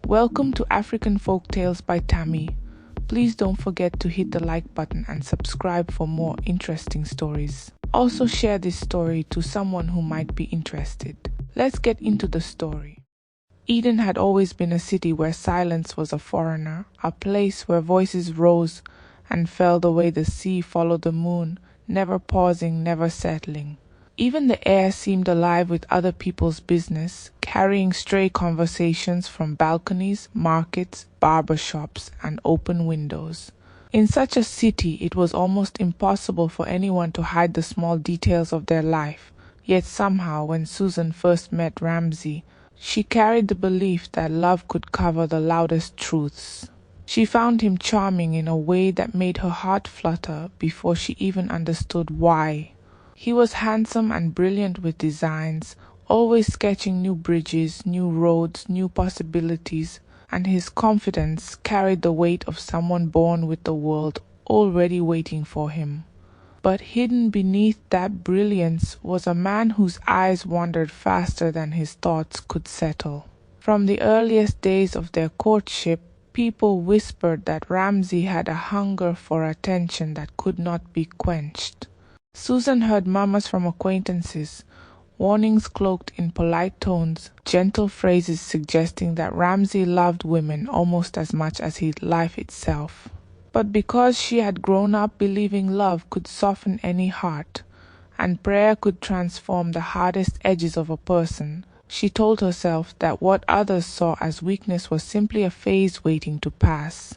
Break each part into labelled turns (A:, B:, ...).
A: Welcome to African Folktales by Tammy. Please don't forget to hit the like button and subscribe for more interesting stories. Also share this story to someone who might be interested. Let's get into the story. Eden had always been a city where silence was a foreigner, a place where voices rose and fell the way the sea followed the moon, never pausing, never settling. Even the air seemed alive with other people's business, carrying stray conversations from balconies, markets, barber shops, and open windows. In such a city, it was almost impossible for anyone to hide the small details of their life. Yet somehow, when Susan first met Ramsey, she carried the belief that love could cover the loudest truths. She found him charming in a way that made her heart flutter before she even understood why. He was handsome and brilliant with designs, always sketching new bridges, new roads, new possibilities, and his confidence carried the weight of someone born with the world already waiting for him. But hidden beneath that brilliance was a man whose eyes wandered faster than his thoughts could settle. From the earliest days of their courtship, people whispered that Ramsey had a hunger for attention that could not be quenched. Susan heard murmurs from acquaintances, warnings cloaked in polite tones, gentle phrases suggesting that Ramsey loved women almost as much as life itself. But because she had grown up believing love could soften any heart, and prayer could transform the hardest edges of a person, she told herself that what others saw as weakness was simply a phase waiting to pass.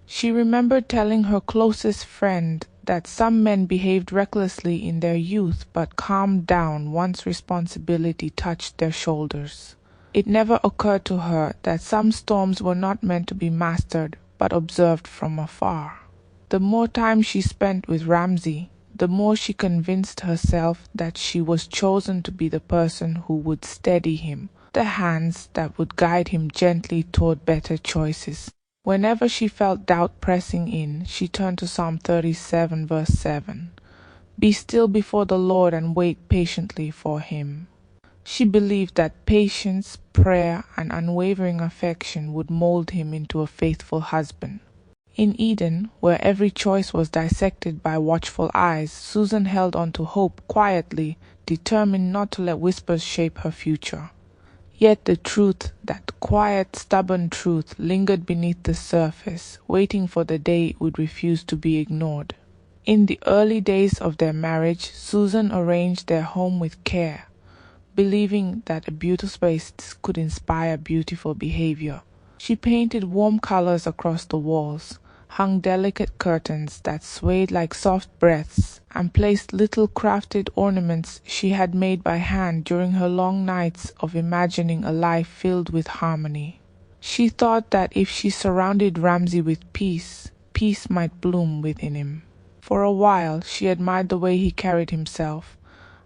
A: She remembered telling her closest friend that some men behaved recklessly in their youth but calmed down once responsibility touched their shoulders. It never occurred to her that some storms were not meant to be mastered but observed from afar. The more time she spent with Ramsey, the more she convinced herself that she was chosen to be the person who would steady him, the hands that would guide him gently toward better choices. Whenever she felt doubt pressing in, she turned to Psalm 37 verse 7. Be still before the Lord and wait patiently for him. She believed that patience, prayer, and unwavering affection would mold him into a faithful husband. In Eden, where every choice was dissected by watchful eyes, Susan held on to hope quietly, determined not to let whispers shape her future. Yet the truth, that quiet, stubborn truth, lingered beneath the surface, waiting for the day it would refuse to be ignored. In the early days of their marriage, Susan arranged their home with care, believing that a beautiful space could inspire beautiful behavior. She painted warm colors across the walls, hung delicate curtains that swayed like soft breaths, and placed little crafted ornaments she had made by hand during her long nights of imagining a life filled with harmony. She thought that if she surrounded Ramsey with peace, peace might bloom within him. For a while she admired the way he carried himself,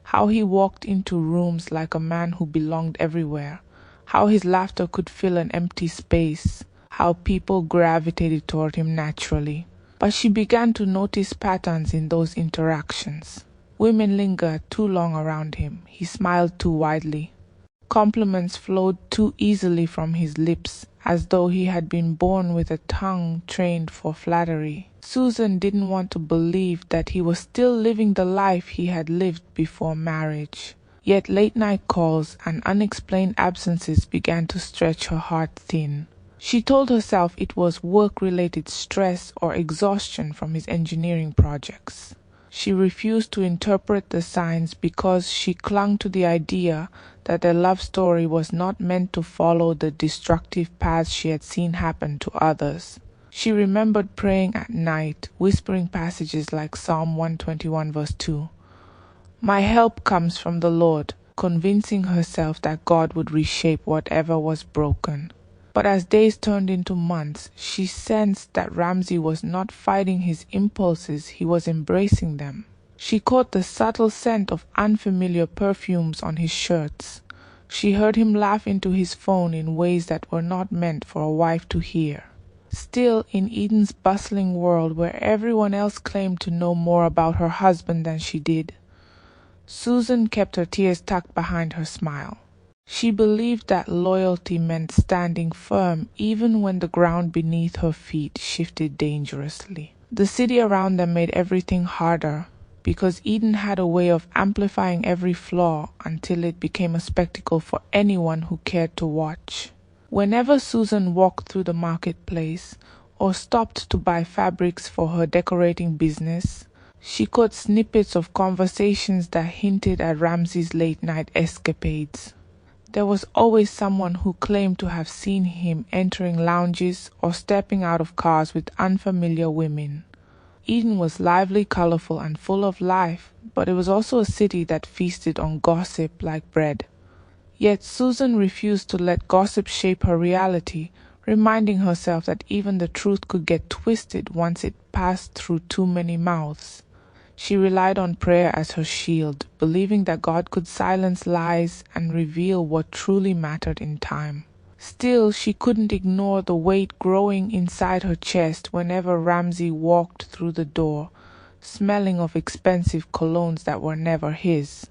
A: how he walked into rooms like a man who belonged everywhere, how his laughter could fill an empty space, how people gravitated toward him naturally. But she began to notice patterns in those interactions. Women lingered too long around him. He smiled too widely. Compliments flowed too easily from his lips, as though he had been born with a tongue trained for flattery. Susan didn't want to believe that he was still living the life he had lived before marriage. Yet late-night calls and unexplained absences began to stretch her heart thin. She told herself it was work-related stress or exhaustion from his engineering projects. She refused to interpret the signs because she clung to the idea that their love story was not meant to follow the destructive paths she had seen happen to others. She remembered praying at night, whispering passages like Psalm 121 verse 2. My help comes from the Lord, convincing herself that God would reshape whatever was broken. But as days turned into months, she sensed that Ramsey was not fighting his impulses, he was embracing them. She caught the subtle scent of unfamiliar perfumes on his shirts. She heard him laugh into his phone in ways that were not meant for a wife to hear. Still, in Eden's bustling world where everyone else claimed to know more about her husband than she did, Susan kept her tears tucked behind her smile. She believed that loyalty meant standing firm even when the ground beneath her feet shifted dangerously. The city around them made everything harder, because Eden had a way of amplifying every flaw until it became a spectacle for anyone who cared to watch. Whenever Susan walked through the marketplace or stopped to buy fabrics for her decorating business, she caught snippets of conversations that hinted at Ramsey's late-night escapades. There was always someone who claimed to have seen him entering lounges or stepping out of cars with unfamiliar women. Eden was lively, colorful, and full of life, but it was also a city that feasted on gossip like bread. Yet Susan refused to let gossip shape her reality, reminding herself that even the truth could get twisted once it passed through too many mouths. She relied on prayer as her shield, believing that God could silence lies and reveal what truly mattered in time. Still, she couldn't ignore the weight growing inside her chest whenever Ramsey walked through the door, smelling of expensive colognes that were never his.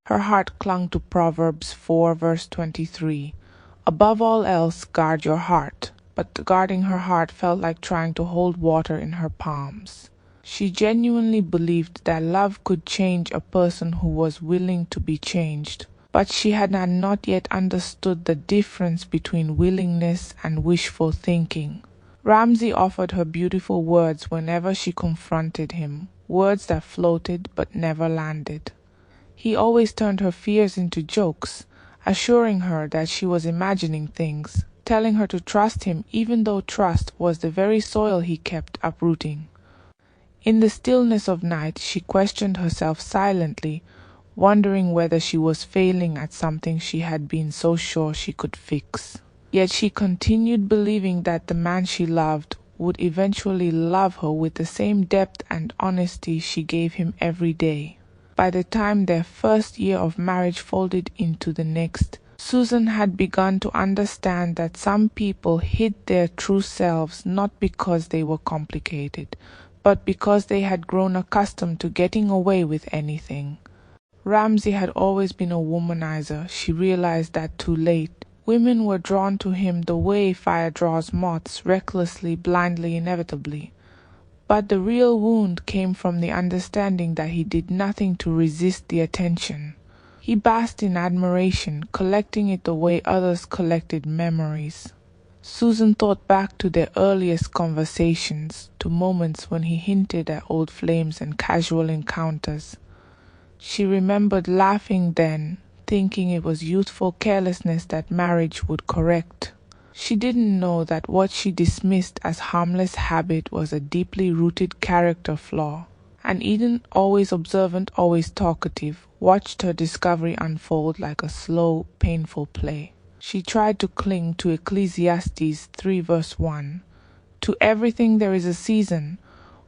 A: Her heart clung to Proverbs 4 verse 23. Above all else, guard your heart. But guarding her heart felt like trying to hold water in her palms. She genuinely believed that love could change a person who was willing to be changed. But she had not yet understood the difference between willingness and wishful thinking. Ramsey offered her beautiful words whenever she confronted him, words that floated but never landed. He always turned her fears into jokes, assuring her that she was imagining things, telling her to trust him even though trust was the very soil he kept uprooting. In the stillness of night, she questioned herself silently, wondering whether she was failing at something she had been so sure she could fix. Yet she continued believing that the man she loved would eventually love her with the same depth and honesty she gave him every day. By the time their first year of marriage folded into the next, Susan had begun to understand that some people hid their true selves not because they were complicated, but because they had grown accustomed to getting away with anything. Ramsey had always been a womanizer. She realized that too late. Women were drawn to him the way fire draws moths, recklessly, blindly, inevitably. But the real wound came from the understanding that he did nothing to resist the attention. He basked in admiration, collecting it the way others collected memories. Susan thought back to their earliest conversations, to moments when he hinted at old flames and casual encounters. She remembered laughing then, thinking it was youthful carelessness that marriage would correct. She didn't know that what she dismissed as harmless habit was a deeply rooted character flaw. And Eden, always observant, always talkative, watched her discovery unfold like a slow, painful play. She tried to cling to Ecclesiastes 3 verse 1. To everything there is a season,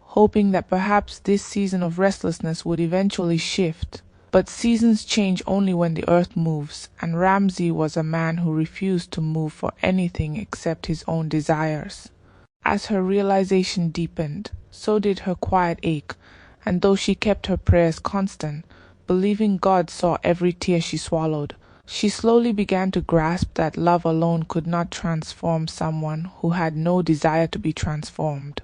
A: hoping that perhaps this season of restlessness would eventually shift. But seasons change only when the earth moves, and Ramsey was a man who refused to move for anything except his own desires. As her realization deepened, so did her quiet ache, and though she kept her prayers constant, believing God saw every tear she swallowed, she slowly began to grasp that love alone could not transform someone who had no desire to be transformed.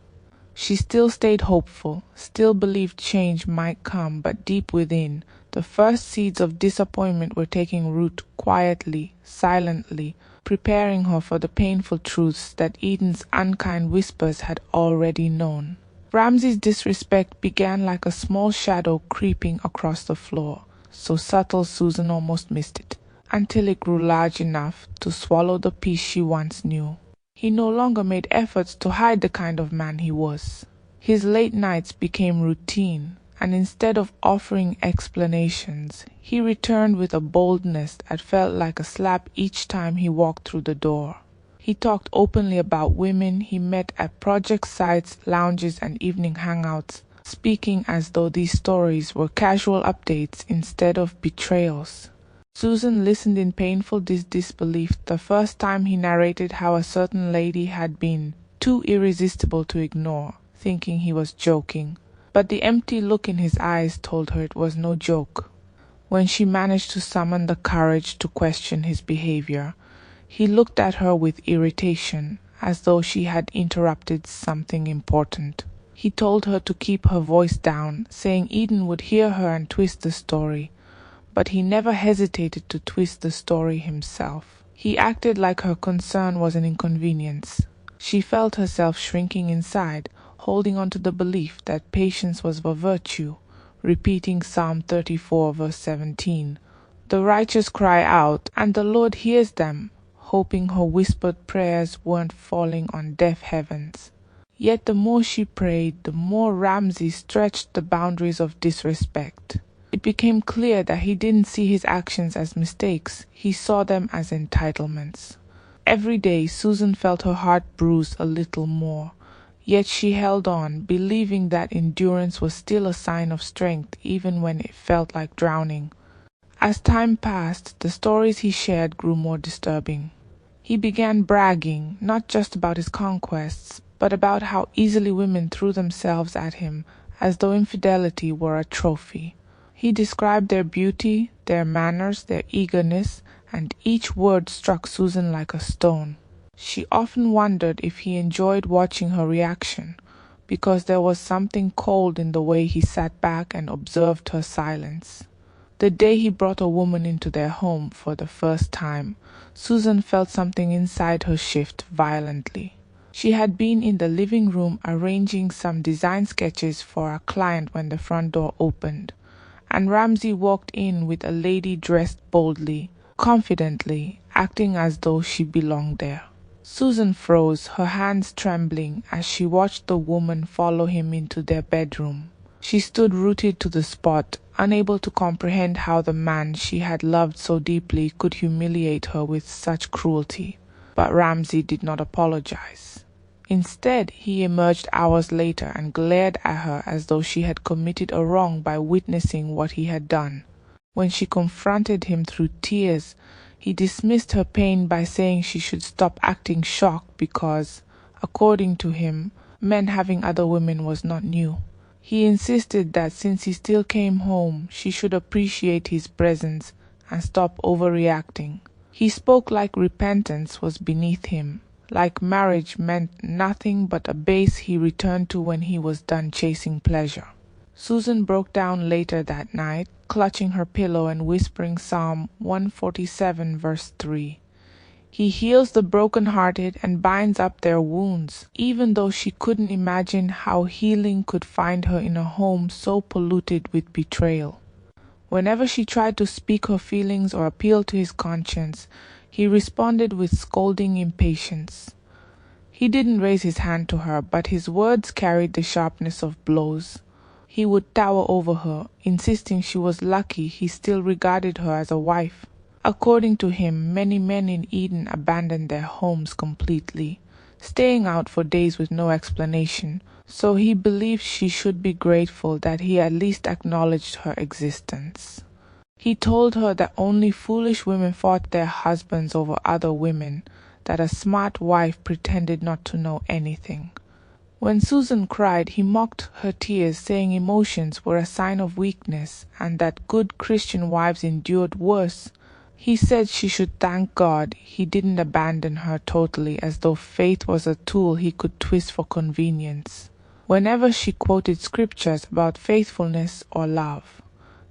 A: She still stayed hopeful, still believed change might come, but deep within, the first seeds of disappointment were taking root quietly, silently, preparing her for the painful truths that Eden's unkind whispers had already known. Ramsey's disrespect began like a small shadow creeping across the floor, so subtle Susan almost missed it, until it grew large enough to swallow the peace she once knew. He no longer made efforts to hide the kind of man he was. His late nights became routine, and instead of offering explanations, he returned with a boldness that felt like a slap each time he walked through the door. He talked openly about women he met at project sites, lounges, and evening hangouts, speaking as though these stories were casual updates instead of betrayals. Susan listened in painful disbelief the first time he narrated how a certain lady had been too irresistible to ignore, thinking he was joking. But the empty look in his eyes told her it was no joke. When she managed to summon the courage to question his behavior, he looked at her with irritation, as though she had interrupted something important. He told her to keep her voice down, saying Eden would hear her and twist the story, but he never hesitated to twist the story himself. He acted like her concern was an inconvenience. She felt herself shrinking inside, holding on to the belief that patience was a virtue, repeating Psalm 34 verse 17. The righteous cry out, and the Lord hears them, hoping her whispered prayers weren't falling on deaf heavens. Yet the more she prayed, the more Ramsey stretched the boundaries of disrespect. It became clear that he didn't see his actions as mistakes, he saw them as entitlements. Every day Susan felt her heart bruise a little more, yet she held on, believing that endurance was still a sign of strength even when it felt like drowning. As time passed, the stories he shared grew more disturbing. He began bragging, not just about his conquests, but about how easily women threw themselves at him as though infidelity were a trophy. He described their beauty, their manners, their eagerness, and each word struck Susan like a stone. She often wondered if he enjoyed watching her reaction, because there was something cold in the way he sat back and observed her silence. The day he brought a woman into their home for the first time, Susan felt something inside her shift violently. She had been in the living room arranging some design sketches for a client when the front door opened, and Ramsey walked in with a lady dressed boldly, confidently, acting as though she belonged there. Susan froze, her hands trembling, as she watched the woman follow him into their bedroom. She stood rooted to the spot, unable to comprehend how the man she had loved so deeply could humiliate her with such cruelty. But Ramsey did not apologize. Instead, he emerged hours later and glared at her as though she had committed a wrong by witnessing what he had done. When she confronted him through tears, he dismissed her pain by saying she should stop acting shocked because, according to him, men having other women was not new. He insisted that since he still came home, she should appreciate his presence and stop overreacting. He spoke like repentance was beneath him, like marriage meant nothing but a base he returned to when he was done chasing pleasure. Susan broke down later that night, clutching her pillow and whispering Psalm 147 verse 3. He heals the broken-hearted and binds up their wounds, even though she couldn't imagine how healing could find her in a home so polluted with betrayal. Whenever she tried to speak her feelings or appeal to his conscience, he responded with scolding impatience. He didn't raise his hand to her, but his words carried the sharpness of blows. He would tower over her, insisting she was lucky he still regarded her as a wife. According to him, many men in Eden abandoned their homes completely, staying out for days with no explanation, so he believed she should be grateful that he at least acknowledged her existence. He told her that only foolish women fought their husbands over other women, that a smart wife pretended not to know anything. When Susan cried, he mocked her tears, saying emotions were a sign of weakness and that good Christian wives endured worse. He said she should thank God he didn't abandon her totally, as though faith was a tool he could twist for convenience. Whenever she quoted scriptures about faithfulness or love,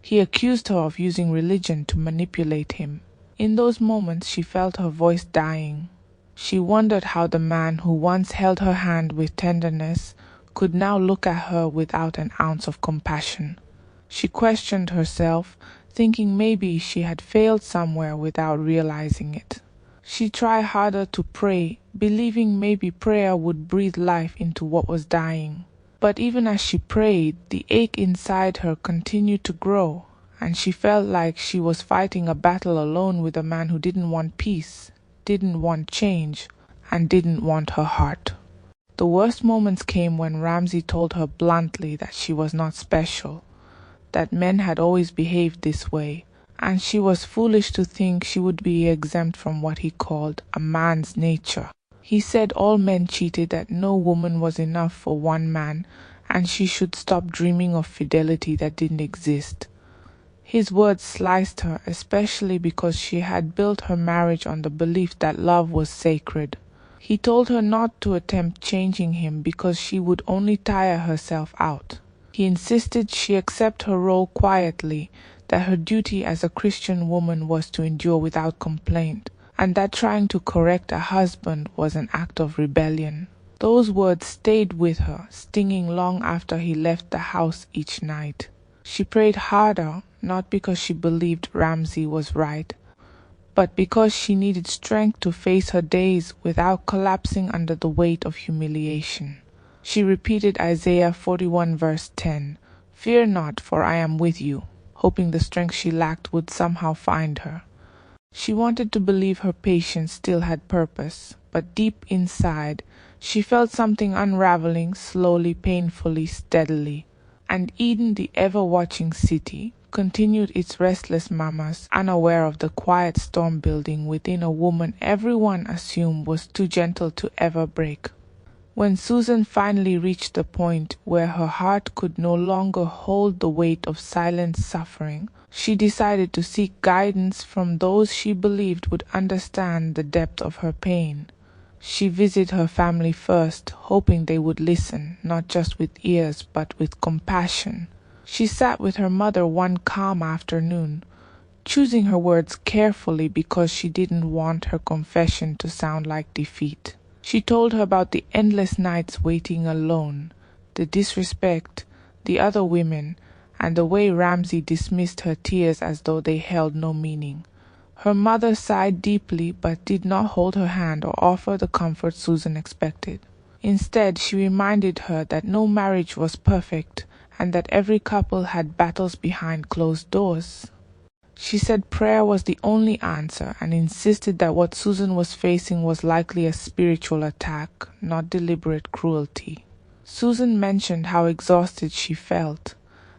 A: he accused her of using religion to manipulate him. In those moments she felt her voice dying. She wondered how the man who once held her hand with tenderness could now look at her without an ounce of compassion. She questioned herself, thinking maybe she had failed somewhere without realizing it. She tried harder to pray, believing maybe prayer would breathe life into what was dying. But even as she prayed, the ache inside her continued to grow, and she felt like she was fighting a battle alone with a man who didn't want peace, didn't want change, and didn't want her heart. The worst moments came when Ramsey told her bluntly that she was not special, that men had always behaved this way, and she was foolish to think she would be exempt from what he called a man's nature. He said all men cheated, that no woman was enough for one man, and she should stop dreaming of fidelity that didn't exist. His words sliced her, especially because she had built her marriage on the belief that love was sacred. He told her not to attempt changing him because she would only tire herself out. He insisted she accept her role quietly, that her duty as a Christian woman was to endure without complaint, and that trying to correct a husband was an act of rebellion. Those words stayed with her, stinging long after he left the house each night. She prayed harder, not because she believed Ramsey was right, but because she needed strength to face her days without collapsing under the weight of humiliation. She repeated Isaiah 41 verse 10, "Fear not, for I am with you," hoping the strength she lacked would somehow find her. She wanted to believe her patience still had purpose, but deep inside, she felt something unraveling slowly, painfully, steadily. And Eden, the ever-watching city, continued its restless murmurs, unaware of the quiet storm building within a woman everyone assumed was too gentle to ever break. When Susan finally reached the point where her heart could no longer hold the weight of silent suffering, she decided to seek guidance from those she believed would understand the depth of her pain. She visited her family first, hoping they would listen, not just with ears, but with compassion. She sat with her mother one calm afternoon, choosing her words carefully because she didn't want her confession to sound like defeat. She told her about the endless nights waiting alone, the disrespect, the other women, and the way Ramsey dismissed her tears as though they held no meaning. Her mother sighed deeply but did not hold her hand or offer the comfort Susan expected. Instead, she reminded her that no marriage was perfect and that every couple had battles behind closed doors. She said prayer was the only answer and insisted that what Susan was facing was likely a spiritual attack, not deliberate cruelty. Susan mentioned how exhausted she felt,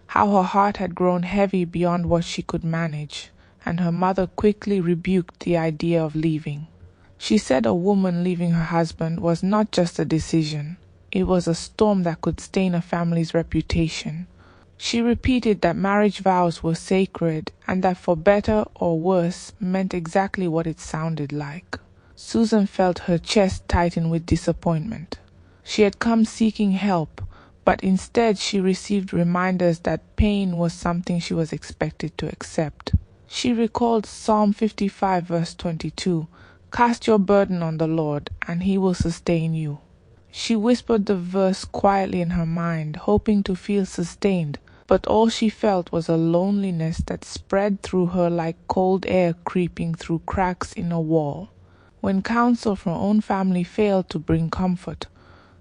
A: how her heart had grown heavy beyond what she could manage, and her mother quickly rebuked the idea of leaving. She said a woman leaving her husband was not just a decision, it was a storm that could stain a family's reputation. She repeated that marriage vows were sacred and that for better or worse meant exactly what it sounded like. Susan felt her chest tighten with disappointment. She had come seeking help, but instead she received reminders that pain was something she was expected to accept. She recalled Psalm 55 verse 22, "Cast your burden on the Lord, and he will sustain you." She whispered the verse quietly in her mind, hoping to feel sustained, but all she felt was a loneliness that spread through her like cold air creeping through cracks in a wall. When counsel from her own family failed to bring comfort,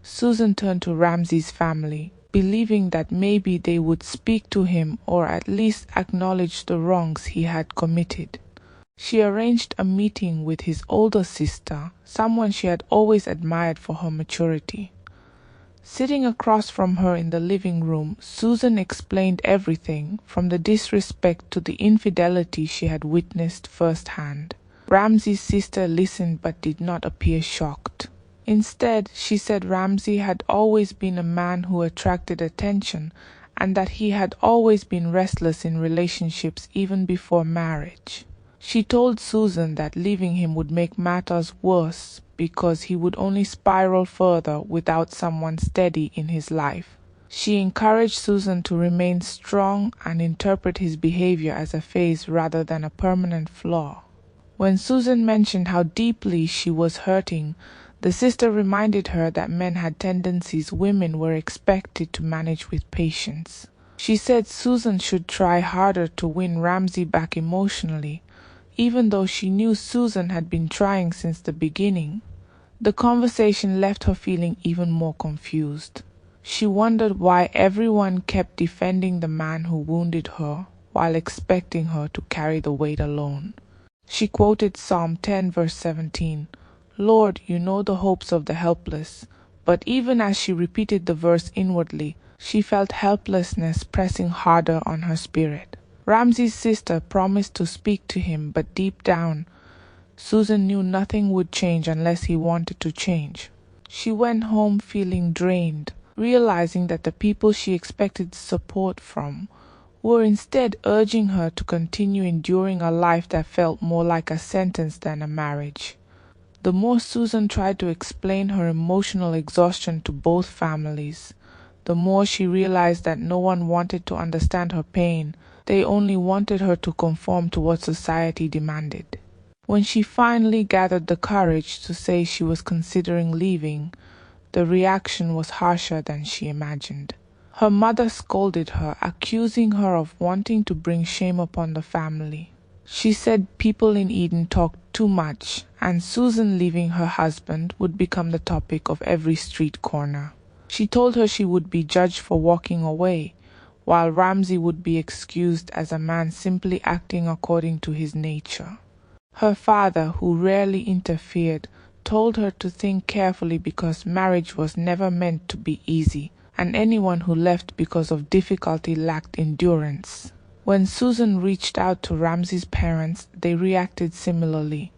A: Susan turned to Ramsey's family, believing that maybe they would speak to him or at least acknowledge the wrongs he had committed. She arranged a meeting with his older sister, someone she had always admired for her maturity. Sitting across from her in the living room, Susan explained everything, from the disrespect to the infidelity she had witnessed firsthand. Ramsey's sister listened but did not appear shocked. Instead, she said Ramsey had always been a man who attracted attention and that he had always been restless in relationships even before marriage. She told Susan that leaving him would make matters worse because he would only spiral further without someone steady in his life. She encouraged Susan to remain strong and interpret his behavior as a phase rather than a permanent flaw. When Susan mentioned how deeply she was hurting, the sister reminded her that men had tendencies women were expected to manage with patience. She said Susan should try harder to win Ramsey back emotionally, even though she knew Susan had been trying since the beginning. The conversation left her feeling even more confused. She wondered why everyone kept defending the man who wounded her while expecting her to carry the weight alone. She quoted Psalm 10 verse 17, "Lord, you know the hopes of the helpless." But even as she repeated the verse inwardly, she felt helplessness pressing harder on her spirit. Ramsey's sister promised to speak to him, but deep down, Susan knew nothing would change unless he wanted to change. She went home feeling drained, realizing that the people she expected support from were instead urging her to continue enduring a life that felt more like a sentence than a marriage. The more Susan tried to explain her emotional exhaustion to both families, the more she realized that no one wanted to understand her pain. They only wanted her to conform to what society demanded. When she finally gathered the courage to say she was considering leaving, the reaction was harsher than she imagined. Her mother scolded her, accusing her of wanting to bring shame upon the family. She said people in Eden talked too much, and Susan leaving her husband would become the topic of every street corner. She told her she would be judged for walking away, while Ramsey would be excused as a man simply acting according to his nature. Her father, who rarely interfered, told her to think carefully because marriage was never meant to be easy, and anyone who left because of difficulty lacked endurance. When Susan reached out to Ramsey's parents, they reacted similarly.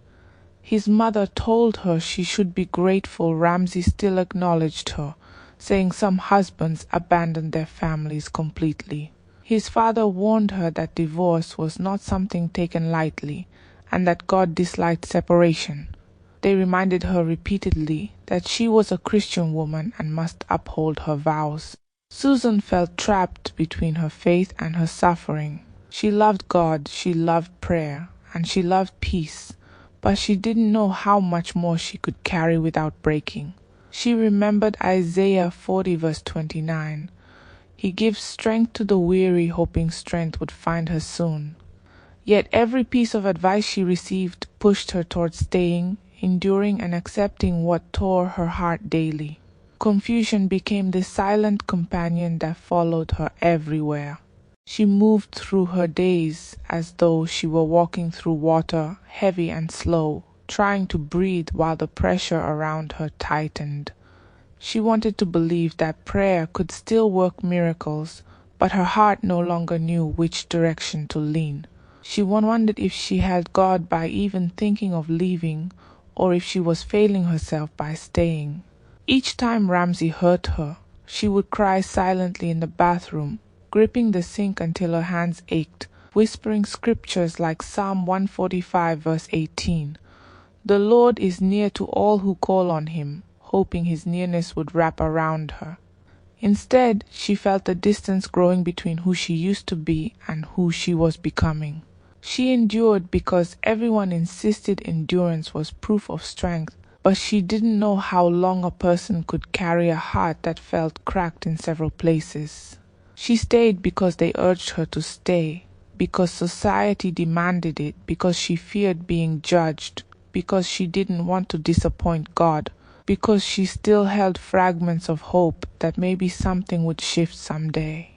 A: His mother told her she should be grateful Ramsey still acknowledged her, saying some husbands abandoned their families completely. His father warned her that divorce was not something taken lightly, and that God disliked separation. They reminded her repeatedly that she was a Christian woman and must uphold her vows. Susan felt trapped between her faith and her suffering. She loved God, she loved prayer, and she loved peace, but she didn't know how much more she could carry without breaking. She remembered Isaiah 40 verse 29. He gives strength to the weary, hoping strength would find her soon. Yet every piece of advice she received pushed her towards staying, enduring and accepting what tore her heart daily. Confusion became the silent companion that followed her everywhere. She moved through her days as though she were walking through water, heavy and slow, trying to breathe while the pressure around her tightened. She wanted to believe that prayer could still work miracles, but her heart no longer knew which direction to lean. She wondered if she held God by even thinking of leaving, or if she was failing herself by staying. Each time Ramsey hurt her, she would cry silently in the bathroom, gripping the sink until her hands ached, whispering scriptures like Psalm 145 verse 18. The Lord is near to all who call on him, hoping his nearness would wrap around her. Instead, she felt the distance growing between who she used to be and who she was becoming. She endured because everyone insisted endurance was proof of strength, but she didn't know how long a person could carry a heart that felt cracked in several places. She stayed because they urged her to stay, because society demanded it, because she feared being judged, because she didn't want to disappoint God, because she still held fragments of hope that maybe something would shift someday.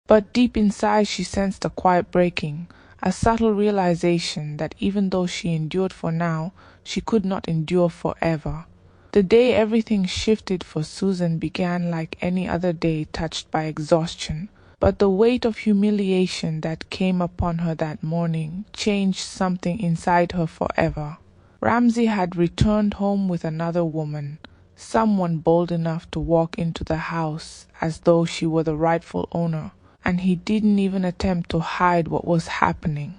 A: But deep inside she sensed a quiet breaking, a subtle realization that even though she endured for now, she could not endure forever. The day everything shifted for Susan began like any other day touched by exhaustion, but the weight of humiliation that came upon her that morning changed something inside her forever. Ramsey had returned home with another woman, someone bold enough to walk into the house as though she were the rightful owner, and he didn't even attempt to hide what was happening.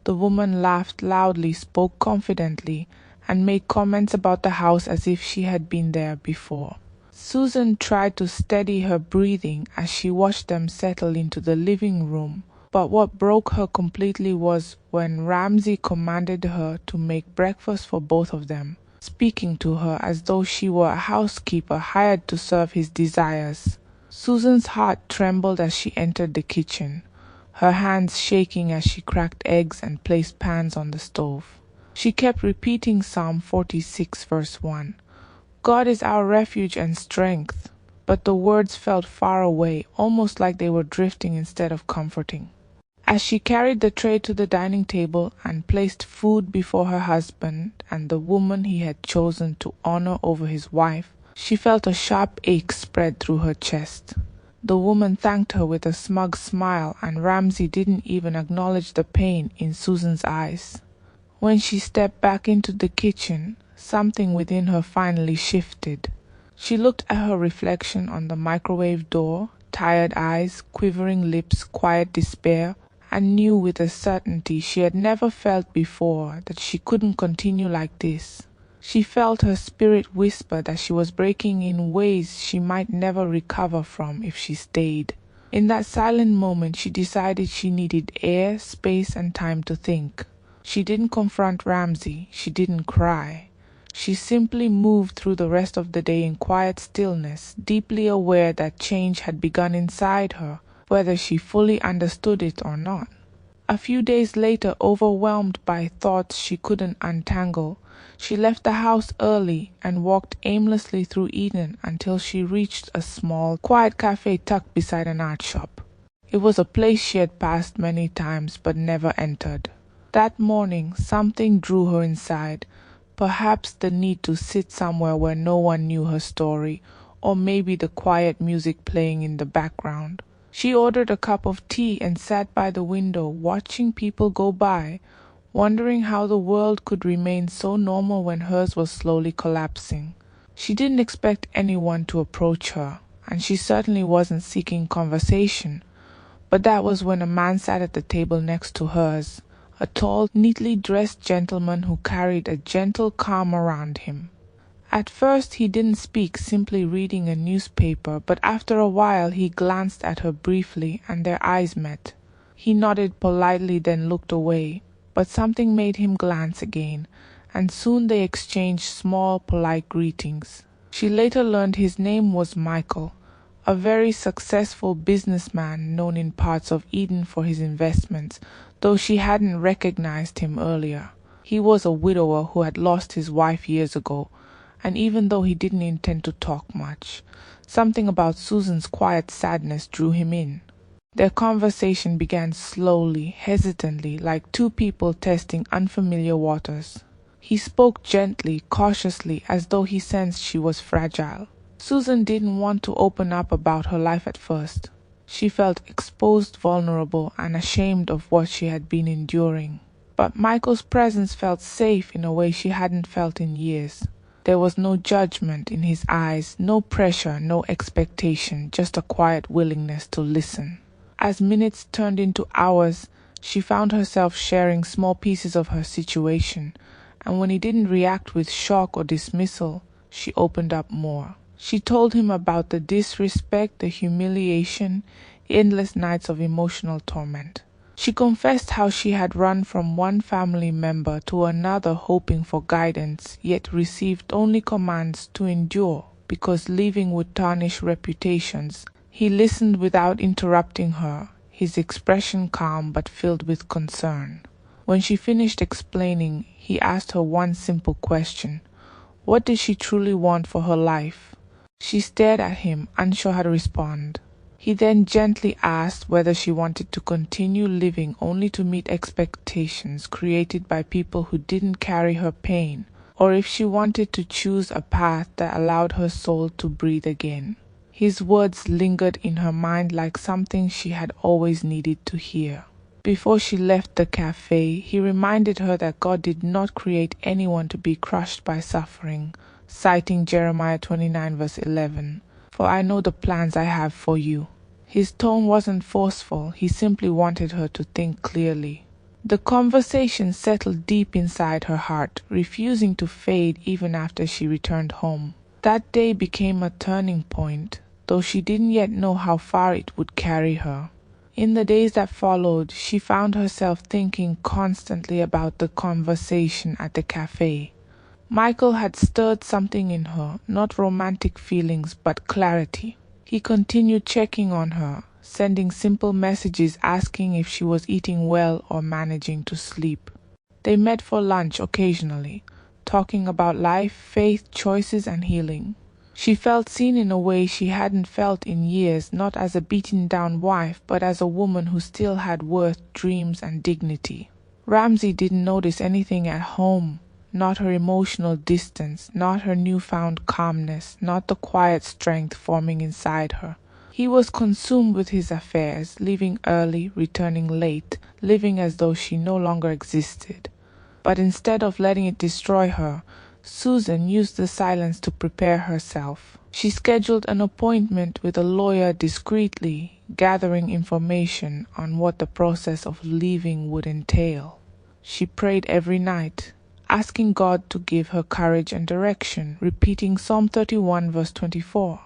A: The woman laughed loudly, spoke confidently, and made comments about the house as if she had been there before. Susan tried to steady her breathing as she watched them settle into the living room, but what broke her completely was when Ramsey commanded her to make breakfast for both of them, speaking to her as though she were a housekeeper hired to serve his desires. Susan's heart trembled as she entered the kitchen, her hands shaking as she cracked eggs and placed pans on the stove. She kept repeating Psalm 46 verse 1. God is our refuge and strength, but the words felt far away, almost like they were drifting instead of comforting. As she carried the tray to the dining table and placed food before her husband and the woman he had chosen to honor over his wife, she felt a sharp ache spread through her chest. The woman thanked her with a smug smile, and Ramsey didn't even acknowledge the pain in Susan's eyes. When she stepped back into the kitchen, something within her finally shifted. She looked at her reflection on the microwave door, tired eyes, quivering lips, quiet despair, and knew with a certainty she had never felt before that she couldn't continue like this. She felt her spirit whisper that she was breaking in ways she might never recover from if she stayed. In that silent moment, she decided she needed air, space, and time to think. She didn't confront Ramsey. She didn't cry. She simply moved through the rest of the day in quiet stillness, deeply aware that change had begun inside her, whether she fully understood it or not. A few days later, overwhelmed by thoughts she couldn't untangle, she left the house early and walked aimlessly through Eden until she reached a small, quiet cafe tucked beside an art shop. It was a place she had passed many times but never entered. That morning, something drew her inside, perhaps the need to sit somewhere where no one knew her story, or maybe the quiet music playing in the background. She ordered a cup of tea and sat by the window, watching people go by, wondering how the world could remain so normal when hers was slowly collapsing. She didn't expect anyone to approach her, and she certainly wasn't seeking conversation. But that was when a man sat at the table next to hers, a tall, neatly dressed gentleman who carried a gentle calm around him. At first he didn't speak, simply reading a newspaper, but after a while he glanced at her briefly and their eyes met. He nodded politely, then looked away, but something made him glance again, and soon they exchanged small, polite greetings. She later learned his name was Michael, a very successful businessman known in parts of Eden for his investments, though she hadn't recognized him earlier. He was a widower who had lost his wife years ago, and even though he didn't intend to talk much, something about Susan's quiet sadness drew him in. Their conversation began slowly, hesitantly, like two people testing unfamiliar waters. He spoke gently, cautiously, as though he sensed she was fragile. Susan didn't want to open up about her life at first. She felt exposed, vulnerable, and ashamed of what she had been enduring. But Michael's presence felt safe in a way she hadn't felt in years. There was no judgment in his eyes, no pressure, no expectation, just a quiet willingness to listen. As minutes turned into hours, she found herself sharing small pieces of her situation, and when he didn't react with shock or dismissal, she opened up more. She told him about the disrespect, the humiliation, the endless nights of emotional torment. She confessed how she had run from one family member to another hoping for guidance, yet received only commands to endure because living would tarnish reputations. He listened without interrupting her, his expression calm but filled with concern. When she finished explaining, he asked her one simple question. What did she truly want for her life? She stared at him, unsure how to respond. He then gently asked whether she wanted to continue living only to meet expectations created by people who didn't carry her pain, or if she wanted to choose a path that allowed her soul to breathe again. His words lingered in her mind like something she had always needed to hear. Before she left the cafe, he reminded her that God did not create anyone to be crushed by suffering, citing Jeremiah 29 verse 11. For I know the plans I have for you. His tone wasn't forceful, he simply wanted her to think clearly. The conversation settled deep inside her heart, refusing to fade even after she returned home. That day became a turning point, though she didn't yet know how far it would carry her. In the days that followed, she found herself thinking constantly about the conversation at the cafe. Michael had stirred something in her, not romantic feelings, but clarity. He continued checking on her, sending simple messages asking if she was eating well or managing to sleep. They met for lunch occasionally, talking about life, faith, choices, and healing. She felt seen in a way she hadn't felt in years, not as a beaten-down wife, but as a woman who still had worth, dreams, and dignity. Ramsey didn't notice anything at home. Not her emotional distance, not her newfound calmness, not the quiet strength forming inside her. He was consumed with his affairs, leaving early, returning late, living as though she no longer existed. But instead of letting it destroy her, Susan used the silence to prepare herself. She scheduled an appointment with a lawyer discreetly, gathering information on what the process of leaving would entail. She prayed every night, asking God to give her courage and direction, repeating Psalm 31 verse 24.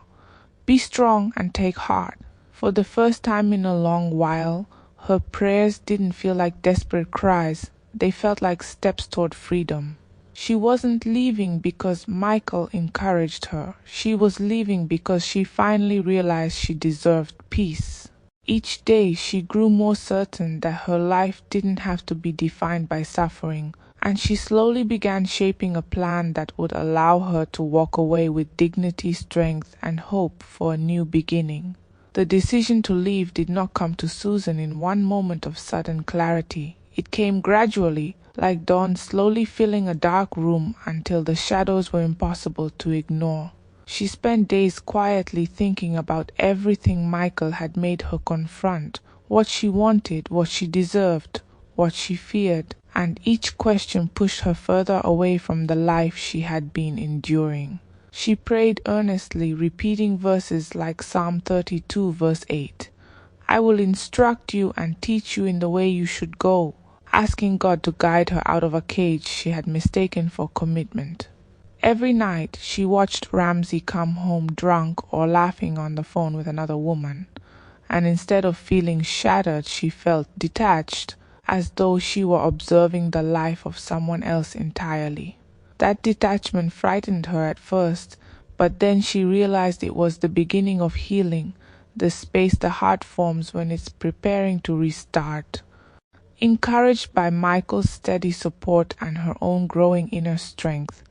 A: Be strong and take heart. For the first time in a long while, her prayers didn't feel like desperate cries. They felt like steps toward freedom. She wasn't leaving because Michael encouraged her. She was leaving because she finally realized she deserved peace. Each day she grew more certain that her life didn't have to be defined by suffering, and she slowly began shaping a plan that would allow her to walk away with dignity, strength, and hope for a new beginning. The decision to leave did not come to Susan in one moment of sudden clarity. It came gradually, like dawn slowly filling a dark room until the shadows were impossible to ignore. She spent days quietly thinking about everything Michael had made her confront, what she wanted, what she deserved, what she feared, and each question pushed her further away from the life she had been enduring. She prayed earnestly, repeating verses like Psalm 32 verse 8. I will instruct you and teach you in the way you should go, asking God to guide her out of a cage she had mistaken for commitment. Every night she watched Ramsey come home drunk or laughing on the phone with another woman, and instead of feeling shattered, she felt detached, as though she were observing the life of someone else entirely. That detachment frightened her at first, but then she realized it was the beginning of healing, the space the heart forms when it's preparing to restart. Encouraged by Michael's steady support and her own growing inner strength,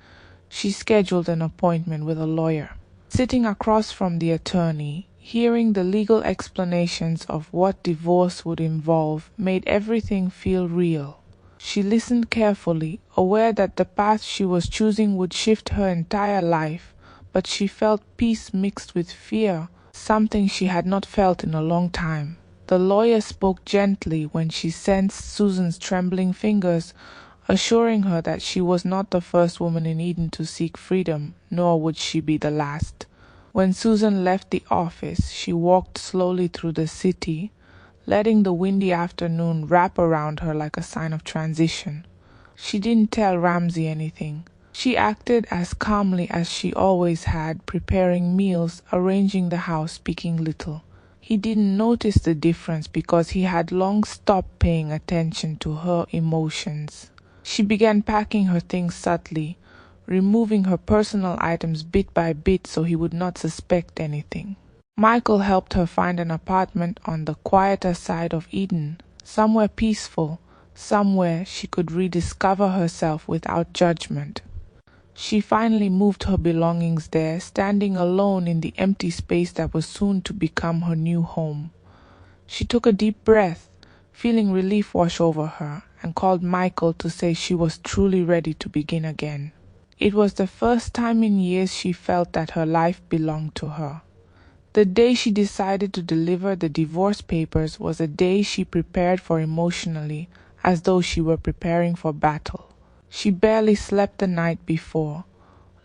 A: she scheduled an appointment with a lawyer. Sitting across from the attorney, hearing the legal explanations of what divorce would involve made everything feel real. She listened carefully, aware that the path she was choosing would shift her entire life, but she felt peace mixed with fear, something she had not felt in a long time. The lawyer spoke gently when she sensed Susan's trembling fingers, assuring her that she was not the first woman in Eden to seek freedom, nor would she be the last. When Susan left the office, she walked slowly through the city, letting the windy afternoon wrap around her like a sign of transition. She didn't tell Ramsey anything. She acted as calmly as she always had, preparing meals, arranging the house, speaking little. He didn't notice the difference because he had long stopped paying attention to her emotions. She began packing her things subtly, removing her personal items bit by bit so he would not suspect anything. Michael helped her find an apartment on the quieter side of Eden, somewhere peaceful, somewhere she could rediscover herself without judgment. She finally moved her belongings there, standing alone in the empty space that was soon to become her new home. She took a deep breath, feeling relief wash over her, and called Michael to say she was truly ready to begin again. It was the first time in years she felt that her life belonged to her. The day she decided to deliver the divorce papers was a day she prepared for emotionally, as though she were preparing for battle. She barely slept the night before,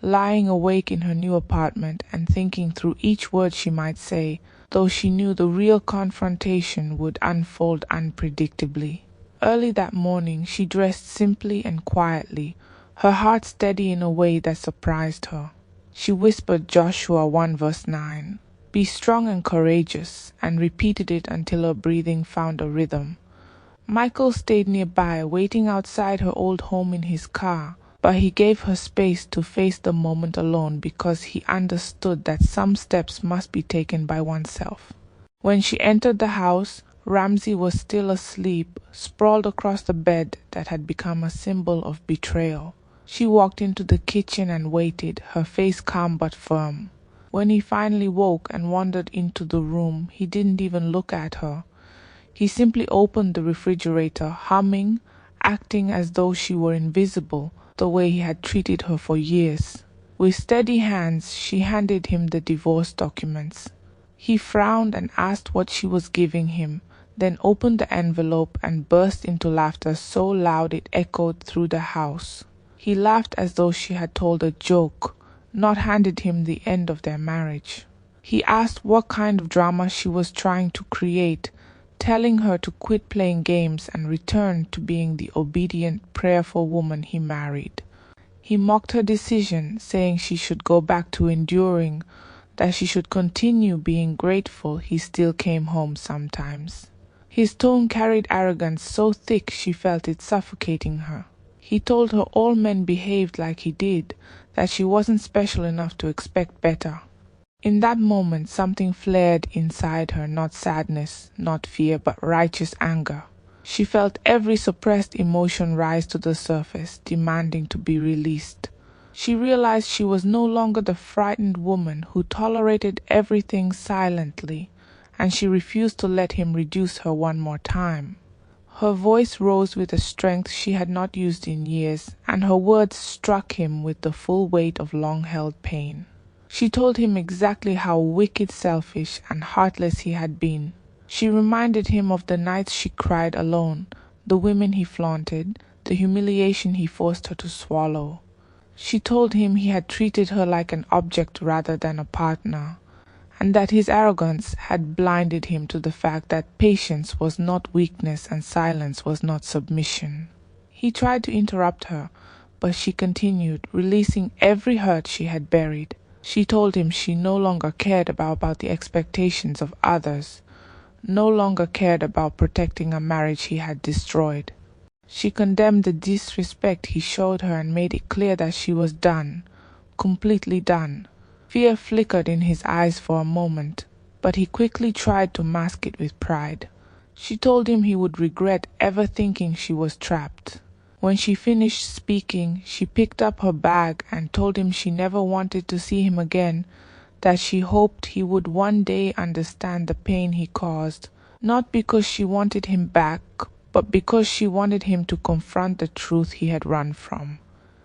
A: lying awake in her new apartment and thinking through each word she might say, though she knew the real confrontation would unfold unpredictably. Early that morning she dressed simply and quietly, her heart steady in a way that surprised her. She whispered Joshua 1 verse 9, "Be strong and courageous," and repeated it until her breathing found a rhythm. Michael stayed nearby, waiting outside her old home in his car, but he gave her space to face the moment alone because he understood that some steps must be taken by oneself. When she entered the house, Ramsey was still asleep, sprawled across the bed that had become a symbol of betrayal. She walked into the kitchen and waited, her face calm but firm. When he finally woke and wandered into the room, he didn't even look at her. He simply opened the refrigerator, humming, acting as though she were invisible, the way he had treated her for years. With steady hands, she handed him the divorce documents. He frowned and asked what she was giving him, then opened the envelope and burst into laughter so loud it echoed through the house. He laughed as though she had told a joke, not handed him the end of their marriage. He asked what kind of drama she was trying to create, telling her to quit playing games and return to being the obedient, prayerful woman he married. He mocked her decision, saying she should go back to enduring, that she should continue being grateful he still came home sometimes. His tone carried arrogance so thick she felt it suffocating her. He told her all men behaved like he did, that she wasn't special enough to expect better. In that moment, something flared inside her, not sadness, not fear, but righteous anger. She felt every suppressed emotion rise to the surface, demanding to be released. She realized she was no longer the frightened woman who tolerated everything silently, and she refused to let him reduce her one more time. Her voice rose with a strength she had not used in years, and her words struck him with the full weight of long-held pain. She told him exactly how wicked, selfish, and heartless he had been. She reminded him of the nights she cried alone, the women he flaunted, the humiliation he forced her to swallow. She told him he had treated her like an object rather than a partner, and that his arrogance had blinded him to the fact that patience was not weakness and silence was not submission. He tried to interrupt her, but she continued, releasing every hurt she had buried. She told him she no longer cared about the expectations of others, no longer cared about protecting a marriage he had destroyed. She condemned the disrespect he showed her and made it clear that she was done, completely done. Fear flickered in his eyes for a moment, but he quickly tried to mask it with pride. She told him he would regret ever thinking she was trapped. When she finished speaking, she picked up her bag and told him she never wanted to see him again, that she hoped he would one day understand the pain he caused, not because she wanted him back, but because she wanted him to confront the truth he had run from.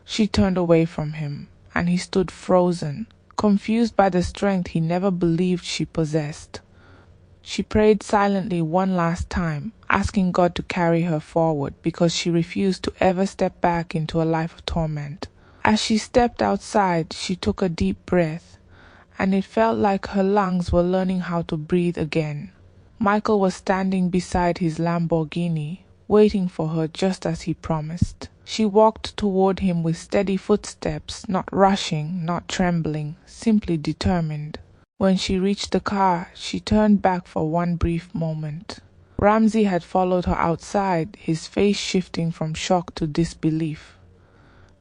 A: She turned away from him, and he stood frozen, confused by the strength he never believed she possessed. She prayed silently one last time, asking God to carry her forward because she refused to ever step back into a life of torment. As she stepped outside, she took a deep breath, and it felt like her lungs were learning how to breathe again. Michael was standing beside his Lamborghini, waiting for her just as he promised. She walked toward him with steady footsteps, not rushing, not trembling, simply determined. When she reached the car, she turned back for one brief moment. Ramsey had followed her outside, his face shifting from shock to disbelief.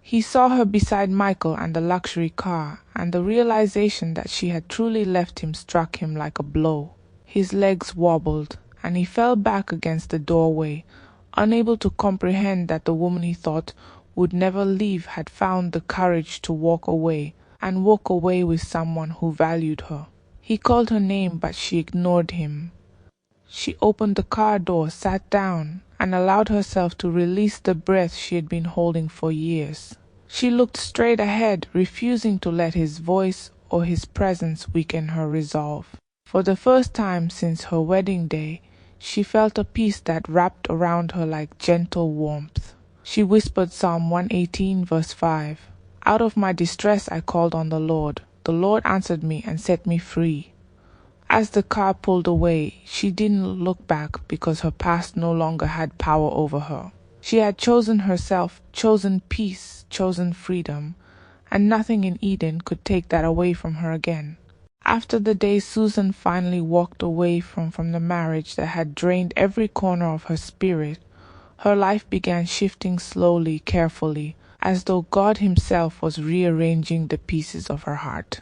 A: He saw her beside Michael and the luxury car, and the realization that she had truly left him struck him like a blow. His legs wobbled, and he fell back against the doorway, unable to comprehend that the woman he thought would never leave had found the courage to walk away, and walk away with someone who valued her. He called her name, but she ignored him. She opened the car door, sat down, and allowed herself to release the breath she had been holding for years. She looked straight ahead, refusing to let his voice or his presence weaken her resolve. For the first time since her wedding day, she felt a peace that wrapped around her like gentle warmth. She whispered Psalm 118 verse 5, "Out of my distress I called on the Lord. The Lord answered me and set me free." As the car pulled away, she didn't look back because her past no longer had power over her. She had chosen herself, chosen peace, chosen freedom, and nothing in Eden could take that away from her again. After the day Susan finally walked away from the marriage that had drained every corner of her spirit, her life began shifting slowly, carefully, as though God himself was rearranging the pieces of her heart.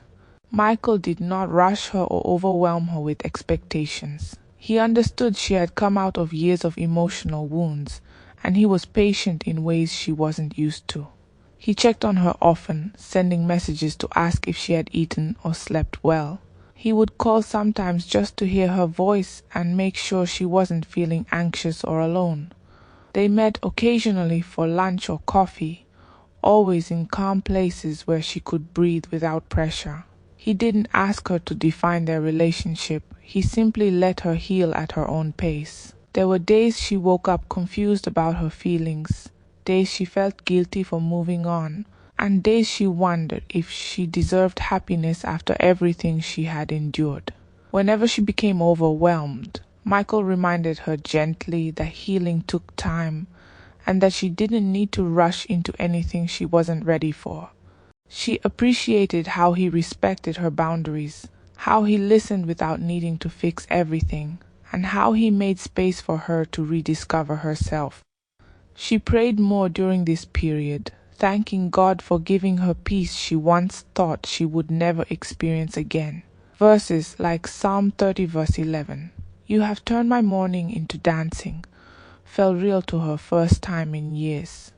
A: Michael did not rush her or overwhelm her with expectations. He understood she had come out of years of emotional wounds, and he was patient in ways she wasn't used to. He checked on her often, sending messages to ask if she had eaten or slept well. He would call sometimes just to hear her voice and make sure she wasn't feeling anxious or alone. They met occasionally for lunch or coffee, always in calm places where she could breathe without pressure. He didn't ask her to define their relationship. He simply let her heal at her own pace. There were days she woke up confused about her feelings, days she felt guilty for moving on, and days she wondered if she deserved happiness after everything she had endured. Whenever she became overwhelmed, Michael reminded her gently that healing took time and that she didn't need to rush into anything she wasn't ready for. She appreciated how he respected her boundaries, how he listened without needing to fix everything, and how he made space for her to rediscover herself. She prayed more during this period, thanking God for giving her peace she once thought she would never experience again. Verses like Psalm 30 verse 11, "You have turned my mourning into dancing," felt real to her first time in years.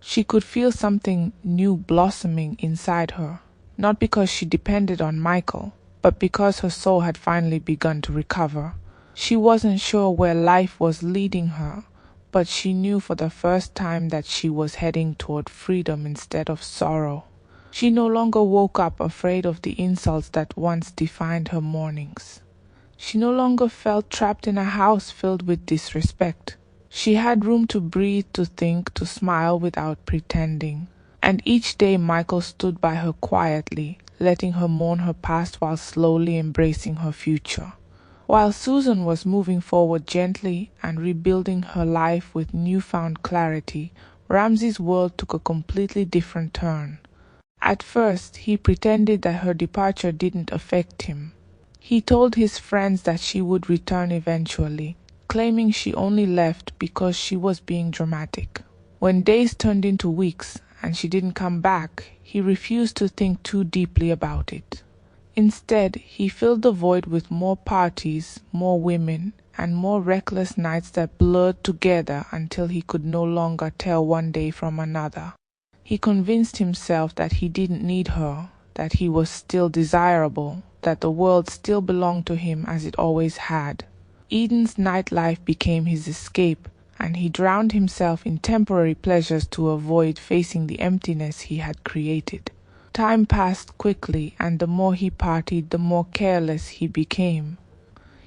A: She could feel something new blossoming inside her, not because she depended on Michael, but because her soul had finally begun to recover. She wasn't sure where life was leading her, but she knew for the first time that she was heading toward freedom instead of sorrow. She no longer woke up afraid of the insults that once defined her mornings. She no longer felt trapped in a house filled with disrespect. She had room to breathe, to think, to smile without pretending. And each day Michael stood by her quietly, letting her mourn her past while slowly embracing her future. While Susan was moving forward gently and rebuilding her life with newfound clarity, Ramsey's world took a completely different turn. At first, he pretended that her departure didn't affect him. He told his friends that she would return eventually, claiming she only left because she was being dramatic. When days turned into weeks and she didn't come back, he refused to think too deeply about it. Instead, he filled the void with more parties, more women, and more reckless nights that blurred together until he could no longer tell one day from another. He convinced himself that he didn't need her, that he was still desirable, that the world still belonged to him as it always had. Eden's nightlife became his escape, and he drowned himself in temporary pleasures to avoid facing the emptiness he had created. Time passed quickly, and the more he partied, the more careless he became.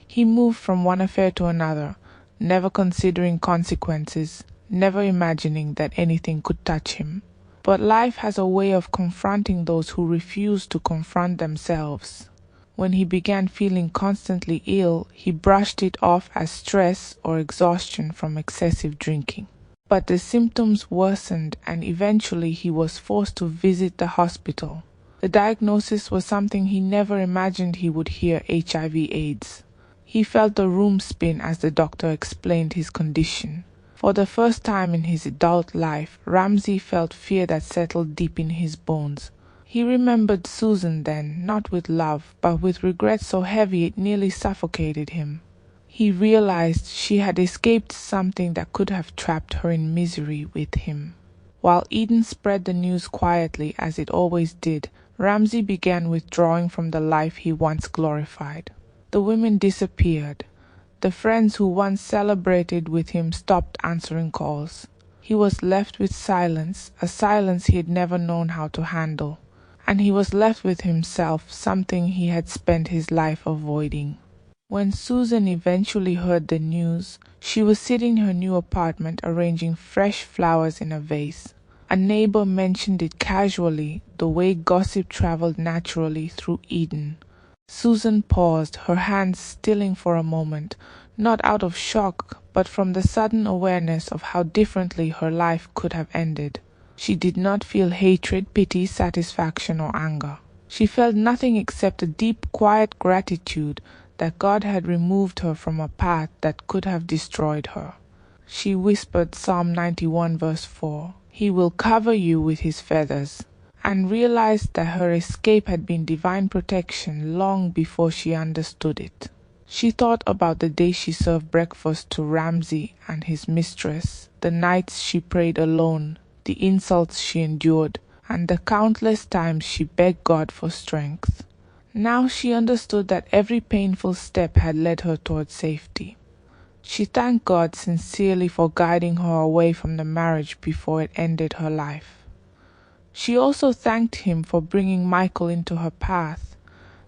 A: He moved from one affair to another, never considering consequences, never imagining that anything could touch him. But life has a way of confronting those who refuse to confront themselves. When he began feeling constantly ill, he brushed it off as stress or exhaustion from excessive drinking. But the symptoms worsened, and eventually he was forced to visit the hospital. The diagnosis was something he never imagined he would hear: HIV/AIDS. He felt the room spin as the doctor explained his condition. For the first time in his adult life, Ramsey felt fear that settled deep in his bones. He remembered Susan then, not with love, but with regret so heavy it nearly suffocated him. He realized she had escaped something that could have trapped her in misery with him. While Eden spread the news quietly, as it always did, Ramsey began withdrawing from the life he once glorified. The women disappeared. The friends who once celebrated with him stopped answering calls. He was left with silence, a silence he had never known how to handle. And he was left with himself, something he had spent his life avoiding. When Susan eventually heard the news, she was sitting in her new apartment arranging fresh flowers in a vase. A neighbor mentioned it casually, the way gossip traveled naturally through Eden. Susan paused, her hands stilling for a moment, not out of shock, but from the sudden awareness of how differently her life could have ended. She did not feel hatred, pity, satisfaction, or anger. She felt nothing except a deep, quiet gratitude that God had removed her from a path that could have destroyed her. She whispered Psalm 91 verse 4, "He will cover you with his feathers," and realized that her escape had been divine protection long before she understood it. She thought about the day she served breakfast to Ramsey and his mistress, the nights she prayed alone, the insults she endured, and the countless times she begged God for strength. Now she understood that every painful step had led her toward safety. She thanked God sincerely for guiding her away from the marriage before it ended her life. She also thanked him for bringing Michael into her path,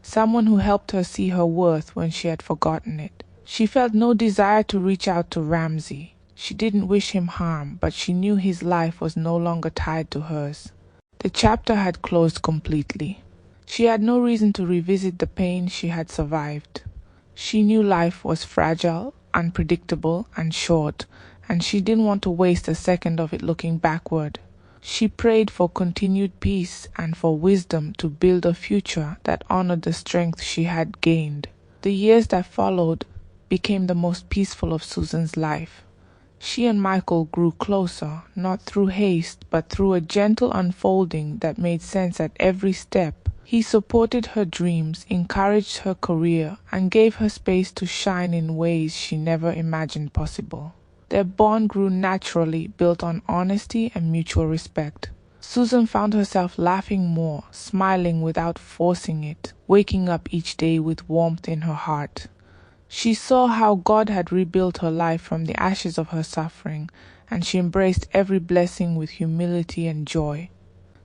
A: someone who helped her see her worth when she had forgotten it. She felt no desire to reach out to Ramsey. She didn't wish him harm, but she knew his life was no longer tied to hers. The chapter had closed completely. She had no reason to revisit the pain she had survived. She knew life was fragile, unpredictable, and short, and she didn't want to waste a second of it looking backward. She prayed for continued peace and for wisdom to build a future that honored the strength she had gained. The years that followed became the most peaceful of Susan's life. She and Michael grew closer, not through haste, but through a gentle unfolding that made sense at every step. He supported her dreams, encouraged her career, and gave her space to shine in ways she never imagined possible. Their bond grew naturally, built on honesty and mutual respect. Susan found herself laughing more, smiling without forcing it, waking up each day with warmth in her heart. She saw how God had rebuilt her life from the ashes of her suffering, and she embraced every blessing with humility and joy.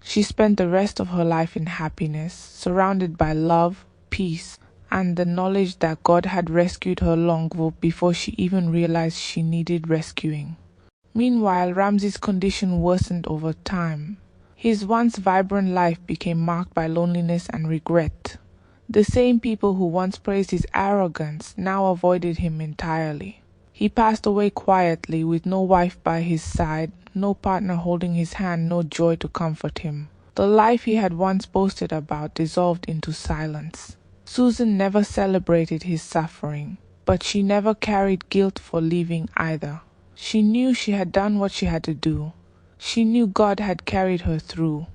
A: She spent the rest of her life in happiness, surrounded by love, peace, and the knowledge that God had rescued her long before she even realized she needed rescuing. Meanwhile, Ramsey's condition worsened over time. His once vibrant life became marked by loneliness and regret. The same people who once praised his arrogance now avoided him entirely. He passed away quietly with no wife by his side, no partner holding his hand, no joy to comfort him. The life he had once boasted about dissolved into silence. Susan never celebrated his suffering, but she never carried guilt for leaving either. She knew she had done what she had to do. She knew God had carried her through.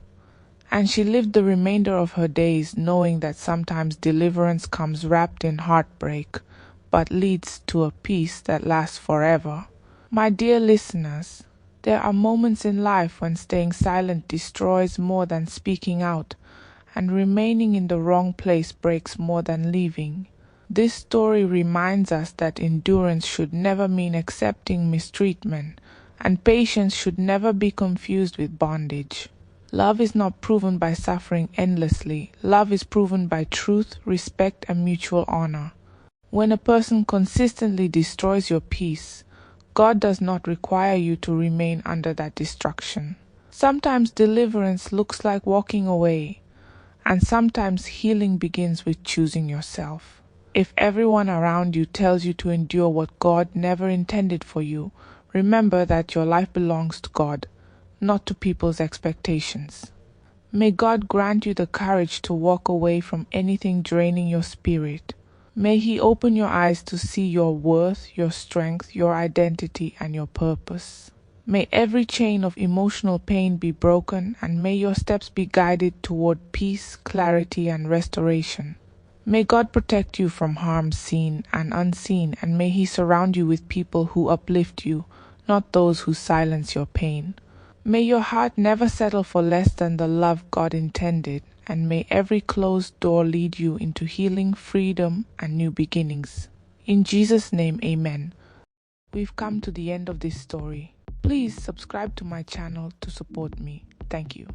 A: And she lived the remainder of her days knowing that sometimes deliverance comes wrapped in heartbreak, but leads to a peace that lasts forever. My dear listeners, there are moments in life when staying silent destroys more than speaking out, and remaining in the wrong place breaks more than leaving. This story reminds us that endurance should never mean accepting mistreatment, and patience should never be confused with bondage. Love is not proven by suffering endlessly. Love is proven by truth, respect, and mutual honor. When a person consistently destroys your peace, God does not require you to remain under that destruction. Sometimes deliverance looks like walking away, and sometimes healing begins with choosing yourself. If everyone around you tells you to endure what God never intended for you, remember that your life belongs to God, not to people's expectations. May God grant you the courage to walk away from anything draining your spirit. May He open your eyes to see your worth, your strength, your identity, and your purpose. May every chain of emotional pain be broken, and may your steps be guided toward peace, clarity, and restoration. May God protect you from harm seen and unseen, and may He surround you with people who uplift you, not those who silence your pain. May your heart never settle for less than the love God intended, and may every closed door lead you into healing, freedom, and new beginnings. In Jesus' name, amen. We've come to the end of this story. Please subscribe to my channel to support me. Thank you.